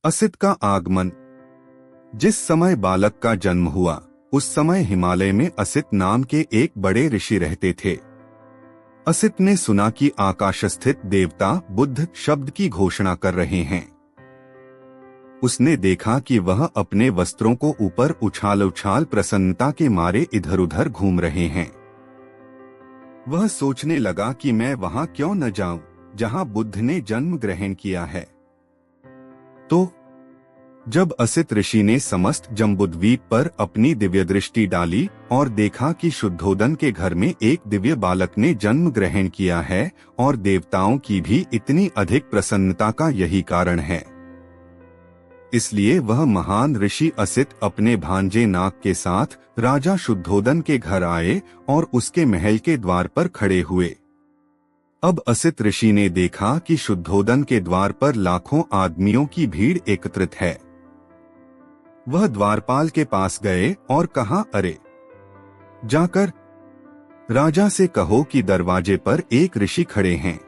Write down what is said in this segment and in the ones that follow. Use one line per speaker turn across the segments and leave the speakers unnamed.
असित का आगमन। जिस समय बालक का जन्म हुआ उस समय हिमालय में असित नाम के एक बड़े ऋषि रहते थे। असित ने सुना कि आकाश स्थित देवता बुद्ध शब्द की घोषणा कर रहे हैं। उसने देखा कि वह अपने वस्त्रों को ऊपर उछाल उछाल प्रसन्नता के मारे इधर उधर घूम रहे हैं। वह सोचने लगा कि मैं वहां क्यों न जाऊं जहां बुद्ध ने जन्म ग्रहण किया है। तो जब असित ऋषि ने समस्त जम्बूद्वीप पर अपनी दिव्य दृष्टि डाली और देखा कि शुद्धोदन के घर में एक दिव्य बालक ने जन्म ग्रहण किया है और देवताओं की भी इतनी अधिक प्रसन्नता का यही कारण है, इसलिए वह महान ऋषि असित अपने भांजे नाग के साथ राजा शुद्धोदन के घर आए और उसके महल के द्वार पर खड़े हुए। अब असित ऋषि ने देखा कि शुद्धोदन के द्वार पर लाखों आदमियों की भीड़ एकत्रित है। वह द्वारपाल के पास गए और कहा, अरे जाकर राजा से कहो कि दरवाजे पर एक ऋषि खड़े हैं।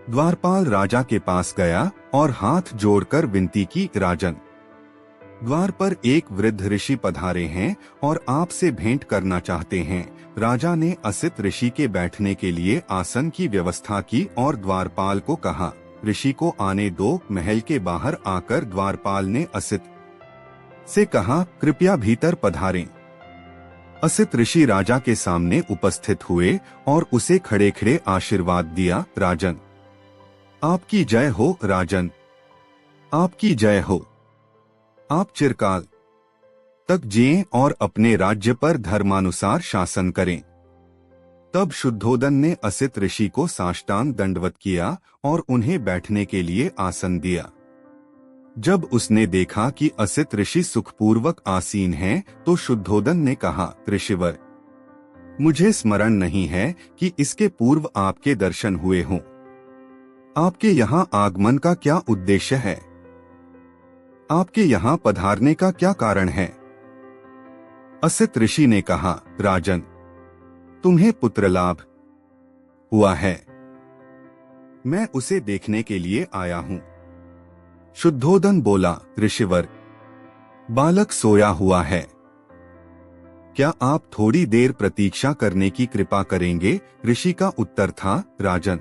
द्वारपाल राजा के पास गया और हाथ जोड़कर विनती की, राजन, द्वार पर एक वृद्ध ऋषि पधारे हैं और आपसे भेंट करना चाहते हैं। राजा ने असित ऋषि के बैठने के लिए आसन की व्यवस्था की और द्वारपाल को कहा, ऋषि को आने दो। महल के बाहर आकर द्वारपाल ने असित से कहा, कृपया भीतर पधारें। असित ऋषि राजा के सामने उपस्थित हुए और उसे खड़े खड़े आशीर्वाद दिया, राजन, आपकी जय हो। राजन, आपकी जय हो। आप चिरकाल तक जिएं और अपने राज्य पर धर्मानुसार शासन करें। तब शुद्धोदन ने असित ऋषि को साष्टांग दंडवत किया और उन्हें बैठने के लिए आसन दिया। जब उसने देखा कि असित ऋषि सुखपूर्वक आसीन हैं, तो शुद्धोदन ने कहा, ऋषिवर, मुझे स्मरण नहीं है कि इसके पूर्व आपके दर्शन हुए हों। आपके यहाँ आगमन का क्या उद्देश्य है? आपके यहाँ पधारने का क्या कारण है? असित ऋषि ने कहा, राजन, तुम्हें पुत्र लाभ हुआ है, मैं उसे देखने के लिए आया हूँ। शुद्धोदन बोला, ऋषिवर, बालक सोया हुआ है, क्या आप थोड़ी देर प्रतीक्षा करने की कृपा करेंगे? ऋषि का उत्तर था, राजन,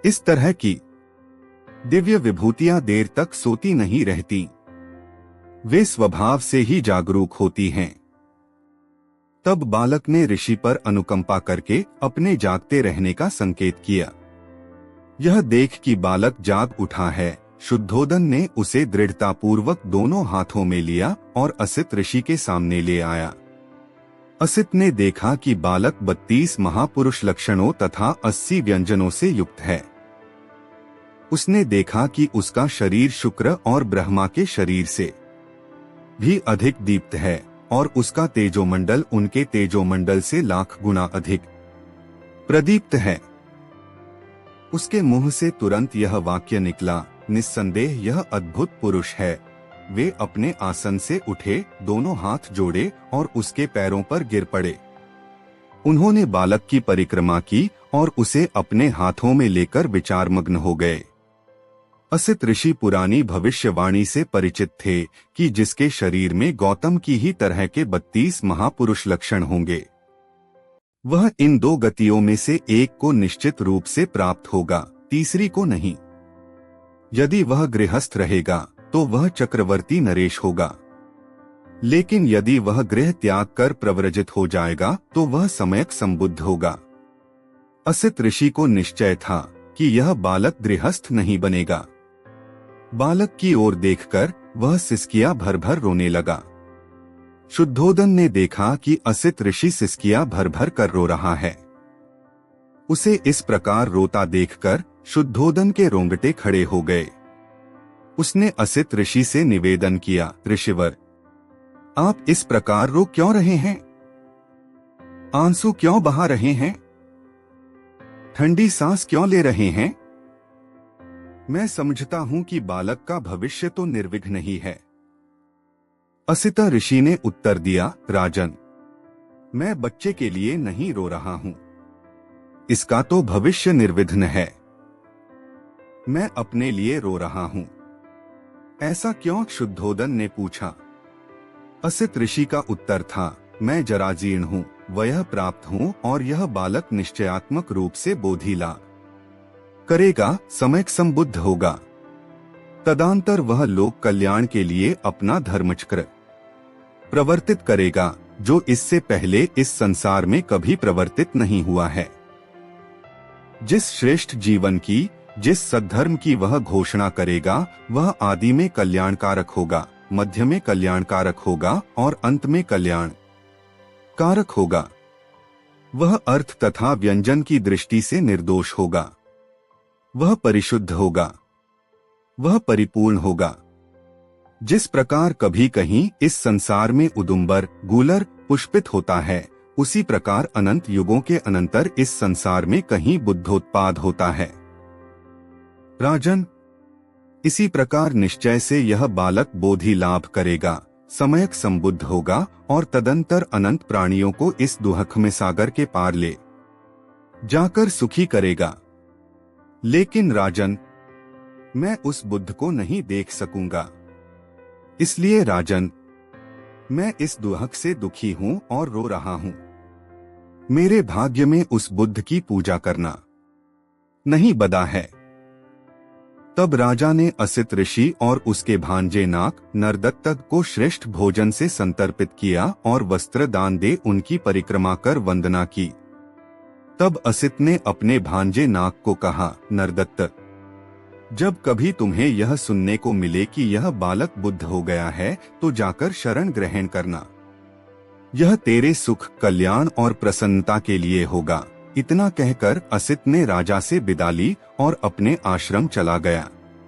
इस तरह की दिव्य विभूतियां देर तक सोती नहीं रहती, वे स्वभाव से ही जागरूक होती हैं। तब बालक ने ऋषि पर अनुकंपा करके अपने जागते रहने का संकेत किया। यह देख कि बालक जाग उठा है, शुद्धोदन ने उसे दृढ़तापूर्वक दोनों हाथों में लिया और असित ऋषि के सामने ले आया। असित ने देखा कि बालक 32 महापुरुष लक्षणों तथा 80 व्यंजनों से युक्त है। उसने देखा कि उसका शरीर शुक्र और ब्रह्मा के शरीर से भी अधिक दीप्त है और उसका तेजोमंडल उनके तेजोमंडल से लाख गुना अधिक प्रदीप्त है। उसके मुंह से तुरंत यह वाक्य निकला, निस्संदेह यह अद्भुत पुरुष है। वे अपने आसन से उठे, दोनों हाथ जोड़े और उसके पैरों पर गिर पड़े। उन्होंने बालक की परिक्रमा की और उसे अपने हाथों में लेकर विचारमग्न हो गए। असित ऋषि पुरानी भविष्यवाणी से परिचित थे कि जिसके शरीर में गौतम की ही तरह के 32 महापुरुष लक्षण होंगे, वह इन दो गतियों में से एक को निश्चित रूप से प्राप्त होगा, तीसरी को नहीं। यदि वह गृहस्थ रहेगा तो वह चक्रवर्ती नरेश होगा, लेकिन यदि वह गृह त्याग कर प्रव्रजित हो जाएगा तो वह सम्यक संबुद्ध होगा। असित ऋषि को निश्चय था कि यह बालक गृहस्थ नहीं बनेगा। बालक की ओर देखकर वह सिसकियां भर भर रोने लगा। शुद्धोदन ने देखा कि असित ऋषि सिसकियां भर भर कर रो रहा है। उसे इस प्रकार रोता देखकर शुद्धोदन के रोंगटे खड़े हो गए। उसने असित ऋषि से निवेदन किया, ऋषिवर, आप इस प्रकार रो क्यों रहे हैं? आंसू क्यों बहा रहे हैं? ठंडी सांस क्यों ले रहे हैं? मैं समझता हूं कि बालक का भविष्य तो निर्विघ्न ही है। असित ऋषि ने उत्तर दिया, राजन, मैं बच्चे के लिए नहीं रो रहा हूं, इसका तो भविष्य निर्विघ्न है। मैं अपने लिए रो रहा हूं। ऐसा क्यों? शुद्धोदन ने पूछा। असित ऋषि का उत्तर था, मैं जराजीर्ण हूँ, वयः प्राप्त हूँ और यह बालक निश्चयात्मक रूप से बोधि लाभ करेगा, सम्यक संबुद्ध होगा। तदंतर वह लोक कल्याण के लिए अपना धर्मचक्र प्रवर्तित करेगा, जो इससे पहले इस संसार में कभी प्रवर्तित नहीं हुआ है। जिस श्रेष्ठ जीवन की, जिस सद्धर्म की वह घोषणा करेगा, वह आदि में कल्याणकारक होगा, मध्य में कल्याणकारक होगा और अंत में कल्याण कारक होगा। वह अर्थ तथा व्यंजन की दृष्टि से निर्दोष होगा। वह परिशुद्ध होगा। वह परिपूर्ण होगा। जिस प्रकार कभी कहीं इस संसार में उदुम्बर गूलर पुष्पित होता है, उसी प्रकार अनंत युगों के अनंतर इस संसार में कहीं बुद्धोत्पाद होता है। राजन, इसी प्रकार निश्चय से यह बालक बोधि लाभ करेगा, सम्यक संबुद्ध होगा और तदंतर अनंत प्राणियों को इस दुहख में सागर के पार ले जाकर सुखी करेगा। लेकिन राजन, मैं उस बुद्ध को नहीं देख सकूंगा। इसलिए राजन, मैं इस दुहक से दुखी हूं और रो रहा हूं। मेरे भाग्य में उस बुद्ध की पूजा करना नहीं बदा है। तब राजा ने असित ऋषि और उसके भांजे नाग नरदत्तक को श्रेष्ठ भोजन से संतर्पित किया और वस्त्र दान दे उनकी परिक्रमा कर वंदना की। तब असित ने अपने भांजे नाग को कहा, नरदत्त, जब कभी तुम्हें यह सुनने को मिले कि यह बालक बुद्ध हो गया है, तो जाकर शरण ग्रहण करना। यह तेरे सुख, कल्याण और प्रसन्नता के लिए होगा। इतना कहकर असित ने राजा से विदा ली और अपने आश्रम चला गया।